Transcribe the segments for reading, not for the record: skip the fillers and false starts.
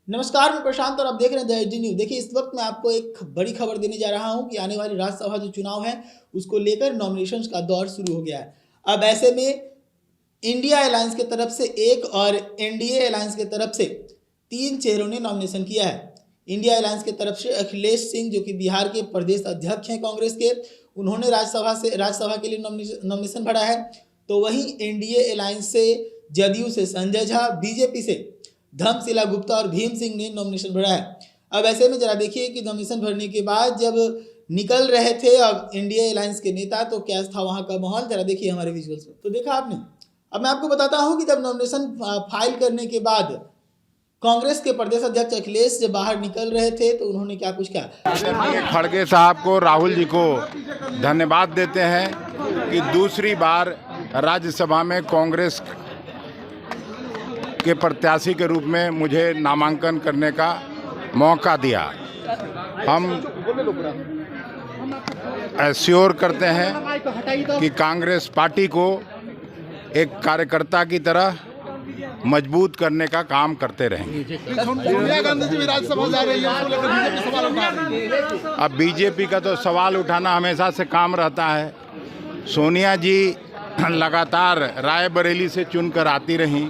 नमस्कार, मैं प्रशांत और आप देख रहे हैं द एजी न्यूज़। देखिए, इस वक्त मैं आपको एक बड़ी खबर देने जा रहा हूं कि आने वाली राज्यसभा जो चुनाव है उसको लेकर नॉमिनेशंस का दौर शुरू हो गया है। अब ऐसे में इंडिया अलायंस की तरफ से एक और एनडीए अलायंस की तरफ से 3 चेहरों ने नॉमिनेशन किया है। इंडिया अलायंस की तरफ से अखिलेश सिंह, जो कि बिहार के प्रदेश अध्यक्ष हैं कांग्रेस के, उन्होंने राज्यसभा के लिए नॉमिनेशन भरा है। तो वहीं एनडीए अलायंस से जदयू से संजय झा, बीजेपी से धर्मशिला गुप्ता और भीम सिंह ने नॉमिनेशन भरा है। अब ऐसे में जरा देखिए कि नॉमिनेशन भरने के बाद जब निकल रहे थे अब इंडिया अलायंस के नेता, तो क्या था वहां का माहौल, जरा देखिए हमारे विजुअल्स में। तो देखा आपने। अब मैं आपको बताता हूं कि जब नॉमिनेशन फाइल करने के बाद कांग्रेस के प्रदेश अध्यक्ष अखिलेश जब बाहर निकल रहे थे तो उन्होंने क्या कुछ कहा। खड़गे साहब को, राहुल जी को धन्यवाद देते हैं कि दूसरी बार राज्यसभा में कांग्रेस के प्रत्याशी के रूप में मुझे नामांकन करने का मौका दिया। हम एश्योर करते हैं कि कांग्रेस पार्टी को एक कार्यकर्ता की तरह मजबूत करने का काम करते रहेंगे। सोनिया गांधी जी भी राज्यसभा जा रही है, उसको लेकर बीजेपी सवाल उठा रही है। अब बीजेपी का तो सवाल उठाना हमेशा से काम रहता है। सोनिया जी लगातार रायबरेली से चुनकर आती रहीं।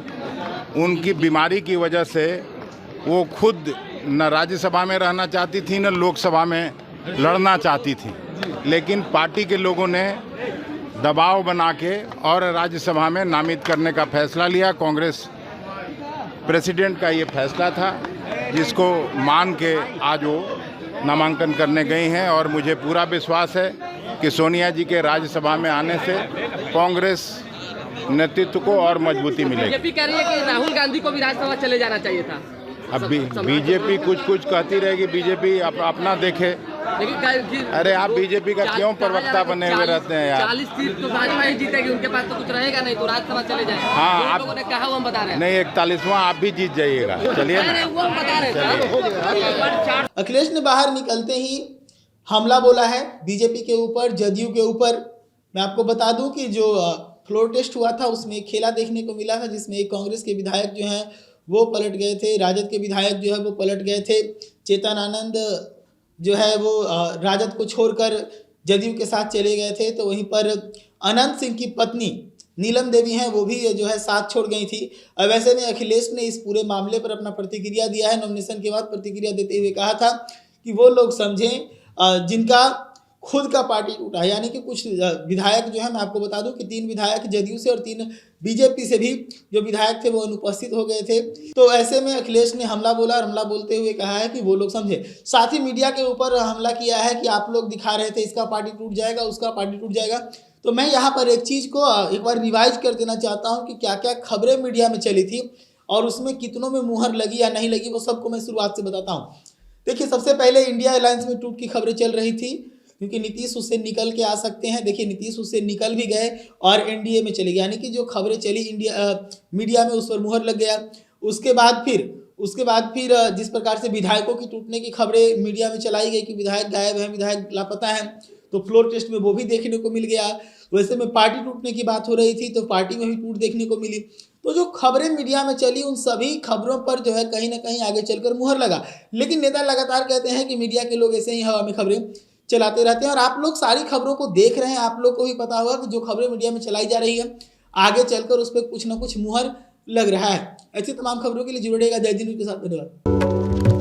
उनकी बीमारी की वजह से वो खुद न राज्यसभा में रहना चाहती थी न लोकसभा में लड़ना चाहती थी, लेकिन पार्टी के लोगों ने दबाव बना के और राज्यसभा में नामित करने का फैसला लिया। कांग्रेस प्रेसिडेंट का ये फैसला था, जिसको मान के आज वो नामांकन करने गई हैं। और मुझे पूरा विश्वास है कि सोनिया जी के राज्यसभा में आने से कांग्रेस नेतृत्व को और मजबूती मिलेगी। बीजेपी कह रही है कि राहुल गांधी को भी राज्यसभा चले जाना चाहिए था। अब बीजेपी कुछ कहती रहेगी, बीजेपी अपना देखे। लेकिन अरे आप बीजेपी का क्यों प्रवक्ता बने हुए रहते हैं यार। 40 सीट तो भाजपा ही जीतेगी, उनके पास तो कुछ रहेगा नहीं, तो राज्यसभा चले जाए। हाँ, आप लोगों ने कहा, वो हम बता रहे हैं। नहीं, 41वां आप भी जीत जाइएगा। चलिए ना, वो हम बता रहे हैं। अखिलेश ने बाहर निकलते ही हमला बोला है बीजेपी के ऊपर, जदयू के ऊपर। मैं आपको बता दूं कि जो फ्लोर टेस्ट हुआ था उसमें एक खेला देखने को मिला था, जिसमें एक कांग्रेस के विधायक जो हैं वो पलट गए थे, राजद के विधायक जो है वो पलट गए थे। चेतन आनंद जो है वो राजद को छोड़कर जदयू के साथ चले गए थे। तो वहीं पर अनंत सिंह की पत्नी नीलम देवी हैं, वो भी जो है साथ छोड़ गई थी। अब ऐसे में अखिलेश ने इस पूरे मामले पर अपना प्रतिक्रिया दिया है। नॉमिनेशन के बाद प्रतिक्रिया देते हुए कहा था कि वो लोग समझें जिनका खुद का पार्टी टूटा, यानी कि कुछ विधायक जो है, मैं आपको बता दूं कि 3 विधायक जदयू से और 3 बीजेपी से भी जो विधायक थे वो अनुपस्थित हो गए थे। तो ऐसे में अखिलेश ने हमला बोला और हमला बोलते हुए कहा है कि वो लोग समझे। साथ ही मीडिया के ऊपर हमला किया है कि आप लोग दिखा रहे थे इसका पार्टी टूट जाएगा, उसका पार्टी टूट जाएगा। तो मैं यहाँ पर एक चीज़ को एक बार रिवाइज कर देना चाहता हूँ कि क्या क्या खबरें मीडिया में चली थी और उसमें कितनों में मुहर लगी या नहीं लगी, वो सबको मैं शुरुआत से बताता हूँ। देखिए, सबसे पहले इंडिया अलायंस में टूट की खबरें चल रही थी, क्योंकि नीतीश उससे निकल के आ सकते हैं। देखिए, नीतीश उससे निकल भी गए और एनडीए में चले गए, यानी कि जो खबरें चली मीडिया में उस पर मुहर लग गया। उसके बाद फिर जिस प्रकार से विधायकों की टूटने की खबरें मीडिया में चलाई गई कि विधायक गायब हैं, विधायक लापता हैं, तो फ्लोर टेस्ट में वो भी देखने को मिल गया। वैसे में पार्टी टूटने की बात हो रही थी तो पार्टी में भी टूट देखने को मिली। तो जो खबरें मीडिया में चली उन सभी खबरों पर जो है कहीं ना कहीं आगे चलकर मुहर लगा। लेकिन नेता लगातार कहते हैं कि मीडिया के लोग ऐसे ही हवा में खबरें चलाते रहते हैं और आप लोग सारी खबरों को देख रहे हैं। आप लोग को भी पता होगा कि जो खबरें मीडिया में चलाई जा रही है आगे चलकर उस पर कुछ ना कुछ मुहर लग रहा है। ऐसी तमाम खबरों के लिए जुड़े रहेगा द एजी न्यूज़ के साथ। धन्यवाद।